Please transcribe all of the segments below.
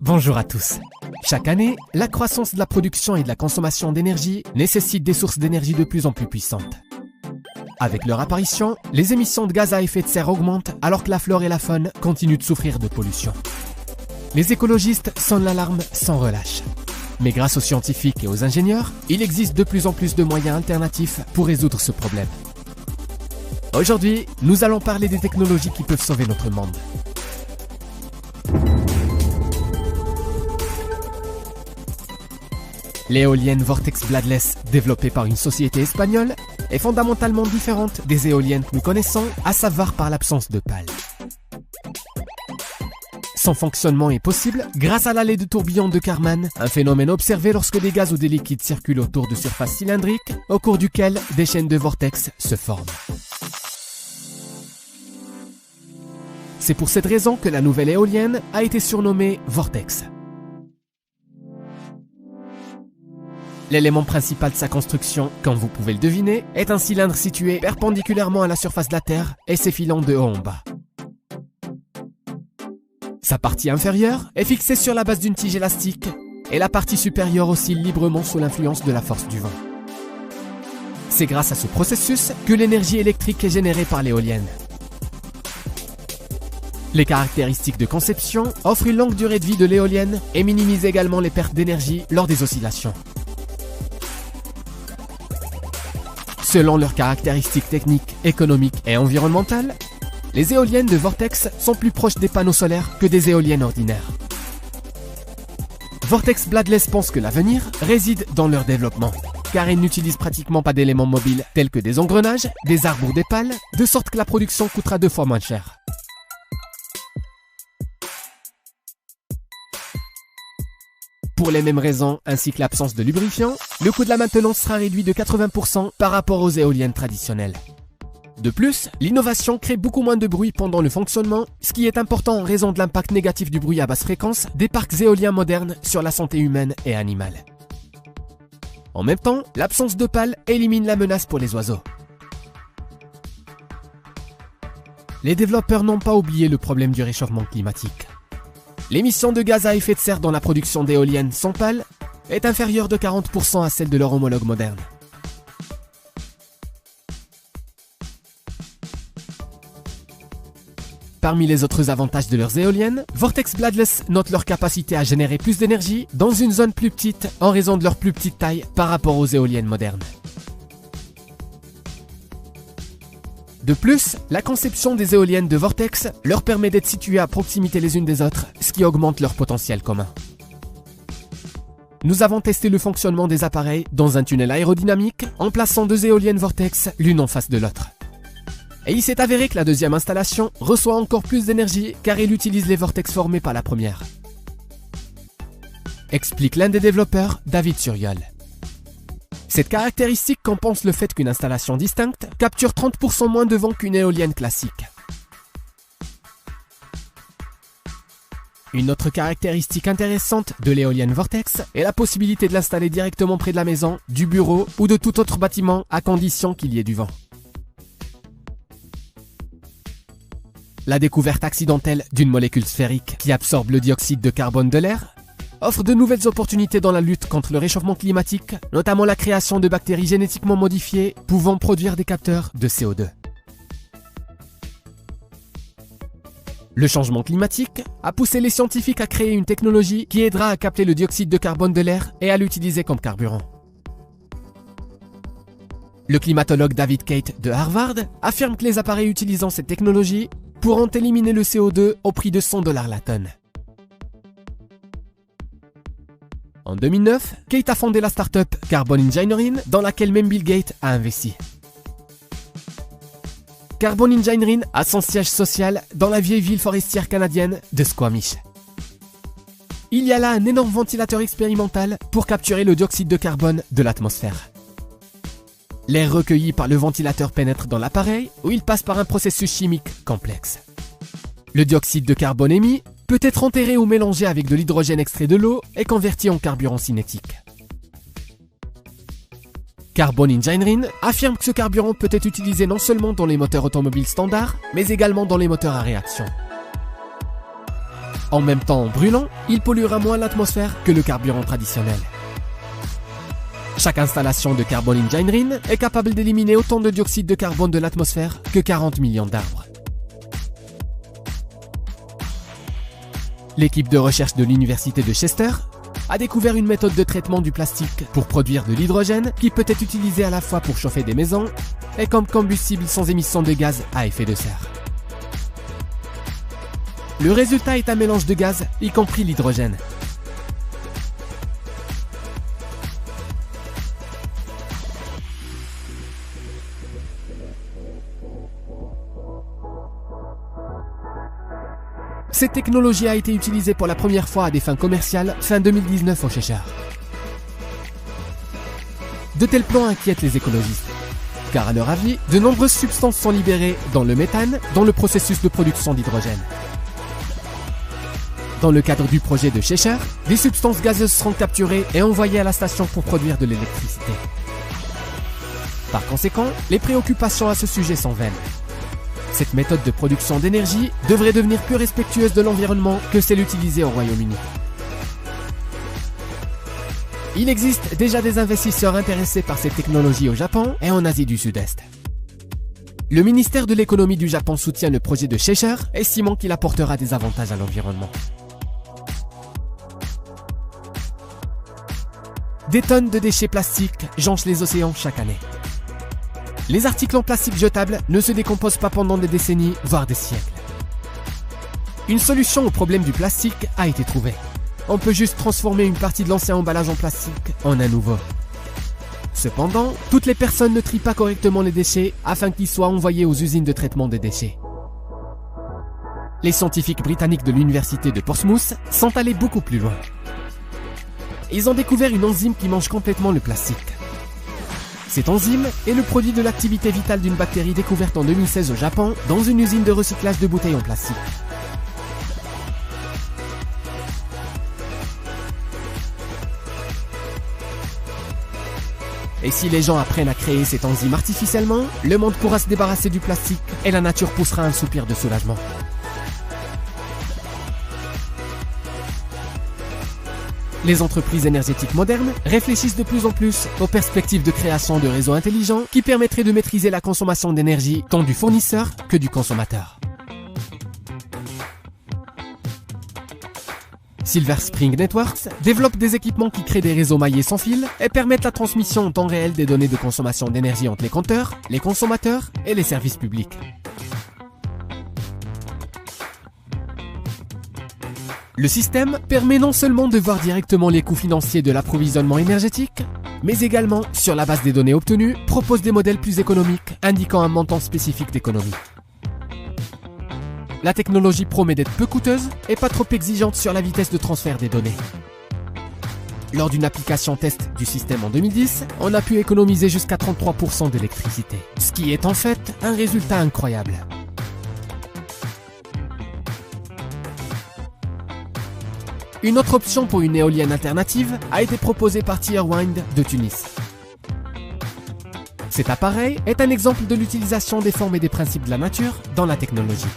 Bonjour à tous. Chaque année, la croissance de la production et de la consommation d'énergie nécessite des sources d'énergie de plus en plus puissantes. Avec leur apparition, les émissions de gaz à effet de serre augmentent alors que la flore et la faune continuent de souffrir de pollution. Les écologistes sonnent l'alarme sans relâche. Mais grâce aux scientifiques et aux ingénieurs, il existe de plus en plus de moyens alternatifs pour résoudre ce problème. Aujourd'hui, nous allons parler des technologies qui peuvent sauver notre monde. L'éolienne Vortex Bladeless, développée par une société espagnole, est fondamentalement différente des éoliennes que nous connaissons, à savoir par l'absence de pales. Son fonctionnement est possible grâce à l'allée de tourbillon de Kármán, un phénomène observé lorsque des gaz ou des liquides circulent autour de surfaces cylindriques, au cours duquel des chaînes de vortex se forment. C'est pour cette raison que la nouvelle éolienne a été surnommée Vortex. L'élément principal de sa construction, comme vous pouvez le deviner, est un cylindre situé perpendiculairement à la surface de la Terre et s'effilant de haut en bas. Sa partie inférieure est fixée sur la base d'une tige élastique et la partie supérieure oscille librement sous l'influence de la force du vent. C'est grâce à ce processus que l'énergie électrique est générée par l'éolienne. Les caractéristiques de conception offrent une longue durée de vie de l'éolienne et minimisent également les pertes d'énergie lors des oscillations. Selon leurs caractéristiques techniques, économiques et environnementales, les éoliennes de Vortex sont plus proches des panneaux solaires que des éoliennes ordinaires. Vortex Bladeless pense que l'avenir réside dans leur développement, car ils n'utilisent pratiquement pas d'éléments mobiles tels que des engrenages, des arbres ou des pales, de sorte que la production coûtera 2 fois moins cher. Pour les mêmes raisons, ainsi que l'absence de lubrifiant, le coût de la maintenance sera réduit de 80% par rapport aux éoliennes traditionnelles. De plus, l'innovation crée beaucoup moins de bruit pendant le fonctionnement, ce qui est important en raison de l'impact négatif du bruit à basse fréquence des parcs éoliens modernes sur la santé humaine et animale. En même temps, l'absence de pales élimine la menace pour les oiseaux. Les développeurs n'ont pas oublié le problème du réchauffement climatique. L'émission de gaz à effet de serre dans la production d'éoliennes sans pales est inférieure de 40% à celle de leur homologue moderne. Parmi les autres avantages de leurs éoliennes, Vortex Bladeless note leur capacité à générer plus d'énergie dans une zone plus petite en raison de leur plus petite taille par rapport aux éoliennes modernes. De plus, la conception des éoliennes de Vortex leur permet d'être situées à proximité les unes des autres, ce qui augmente leur potentiel commun. Nous avons testé le fonctionnement des appareils dans un tunnel aérodynamique en plaçant 2 éoliennes Vortex l'une en face de l'autre. Et il s'est avéré que la deuxième installation reçoit encore plus d'énergie car elle utilise les vortex formés par la première. Explique l'un des développeurs, David Suriol. Cette caractéristique compense le fait qu'une installation distincte capture 30% moins de vent qu'une éolienne classique. Une autre caractéristique intéressante de l'éolienne Vortex est la possibilité de l'installer directement près de la maison, du bureau ou de tout autre bâtiment à condition qu'il y ait du vent. La découverte accidentelle d'une molécule sphérique qui absorbe le dioxyde de carbone de l'air offre de nouvelles opportunités dans la lutte contre le réchauffement climatique, notamment la création de bactéries génétiquement modifiées pouvant produire des capteurs de CO2. Le changement climatique a poussé les scientifiques à créer une technologie qui aidera à capter le dioxyde de carbone de l'air et à l'utiliser comme carburant. Le climatologue David Kate de Harvard affirme que les appareils utilisant cette technologie pourront éliminer le CO2 au prix de $100 la tonne. En 2009, Kate a fondé la start-up Carbon Engineering dans laquelle même Bill Gates a investi. Carbon Engineering a son siège social dans la vieille ville forestière canadienne de Squamish. Il y a là un énorme ventilateur expérimental pour capturer le dioxyde de carbone de l'atmosphère. L'air recueilli par le ventilateur pénètre dans l'appareil où il passe par un processus chimique complexe. Le dioxyde de carbone émis peut être enterré ou mélangé avec de l'hydrogène extrait de l'eau et converti en carburant cinétique. Carbon Engineering affirme que ce carburant peut être utilisé non seulement dans les moteurs automobiles standards, mais également dans les moteurs à réaction. En même temps, en brûlant, il polluera moins l'atmosphère que le carburant traditionnel. Chaque installation de Carbon Engineering est capable d'éliminer autant de dioxyde de carbone de l'atmosphère que 40 millions d'arbres. L'équipe de recherche de l'université de Chester a découvert une méthode de traitement du plastique pour produire de l'hydrogène qui peut être utilisé à la fois pour chauffer des maisons et comme combustible sans émission de gaz à effet de serre. Le résultat est un mélange de gaz, y compris l'hydrogène. Cette technologie a été utilisée pour la première fois à des fins commerciales fin 2019 au Cheshire. De tels plans inquiètent les écologistes, car à leur avis, de nombreuses substances sont libérées dans le méthane dans le processus de production d'hydrogène. Dans le cadre du projet de Cheshire, des substances gazeuses seront capturées et envoyées à la station pour produire de l'électricité. Par conséquent, les préoccupations à ce sujet sont vaines. Cette méthode de production d'énergie devrait devenir plus respectueuse de l'environnement que celle utilisée au Royaume-Uni. Il existe déjà des investisseurs intéressés par cette technologie au Japon et en Asie du Sud-Est. Le ministère de l'économie du Japon soutient le projet de Cheshire, estimant qu'il apportera des avantages à l'environnement. Des tonnes de déchets plastiques jonchent les océans chaque année. Les articles en plastique jetable ne se décomposent pas pendant des décennies, voire des siècles. Une solution au problème du plastique a été trouvée. On peut juste transformer une partie de l'ancien emballage en plastique en un nouveau. Cependant, toutes les personnes ne trient pas correctement les déchets afin qu'ils soient envoyés aux usines de traitement des déchets. Les scientifiques britanniques de l'université de Portsmouth sont allés beaucoup plus loin. Ils ont découvert une enzyme qui mange complètement le plastique. Cette enzyme est le produit de l'activité vitale d'une bactérie découverte en 2016 au Japon dans une usine de recyclage de bouteilles en plastique. Et si les gens apprennent à créer cette enzyme artificiellement, le monde pourra se débarrasser du plastique et la nature poussera un soupir de soulagement. Les entreprises énergétiques modernes réfléchissent de plus en plus aux perspectives de création de réseaux intelligents qui permettraient de maîtriser la consommation d'énergie tant du fournisseur que du consommateur. Silver Spring Networks développe des équipements qui créent des réseaux maillés sans fil et permettent la transmission en temps réel des données de consommation d'énergie entre les compteurs, les consommateurs et les services publics. Le système permet non seulement de voir directement les coûts financiers de l'approvisionnement énergétique, mais également, sur la base des données obtenues, propose des modèles plus économiques indiquant un montant spécifique d'économie. La technologie promet d'être peu coûteuse et pas trop exigeante sur la vitesse de transfert des données. Lors d'une application test du système en 2010, on a pu économiser jusqu'à 33% d'électricité, ce qui est en fait un résultat incroyable. Une autre option pour une éolienne alternative a été proposée par Tirewind de Tunis. Cet appareil est un exemple de l'utilisation des formes et des principes de la nature dans la technologie.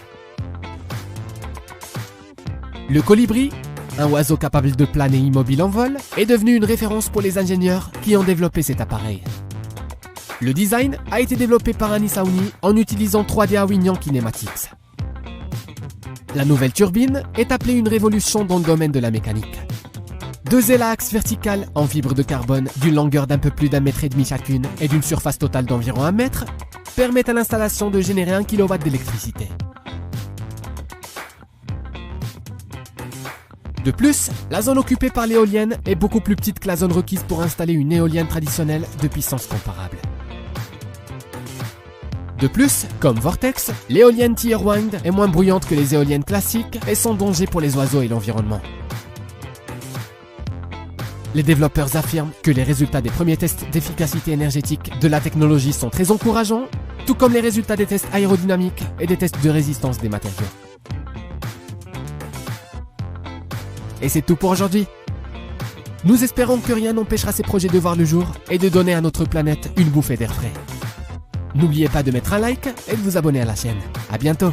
Le colibri, un oiseau capable de planer immobile en vol, est devenu une référence pour les ingénieurs qui ont développé cet appareil. Le design a été développé par Anis Aouni en utilisant 3D Awinian Kinematics. La nouvelle turbine est appelée une révolution dans le domaine de la mécanique. 2 ailes à axe vertical en fibre de carbone d'une longueur d'un peu plus d'1,5 mètre chacune et d'une surface totale d'environ 1 mètre permettent à l'installation de générer 1 kW d'électricité. De plus, la zone occupée par l'éolienne est beaucoup plus petite que la zone requise pour installer une éolienne traditionnelle de puissance comparable. De plus, comme Vortex, l'éolienne Tirewind est moins bruyante que les éoliennes classiques et sans danger pour les oiseaux et l'environnement. Les développeurs affirment que les résultats des premiers tests d'efficacité énergétique de la technologie sont très encourageants, tout comme les résultats des tests aérodynamiques et des tests de résistance des matériaux. Et c'est tout pour aujourd'hui. Nous espérons que rien n'empêchera ces projets de voir le jour et de donner à notre planète une bouffée d'air frais. N'oubliez pas de mettre un like et de vous abonner à la chaîne. À bientôt!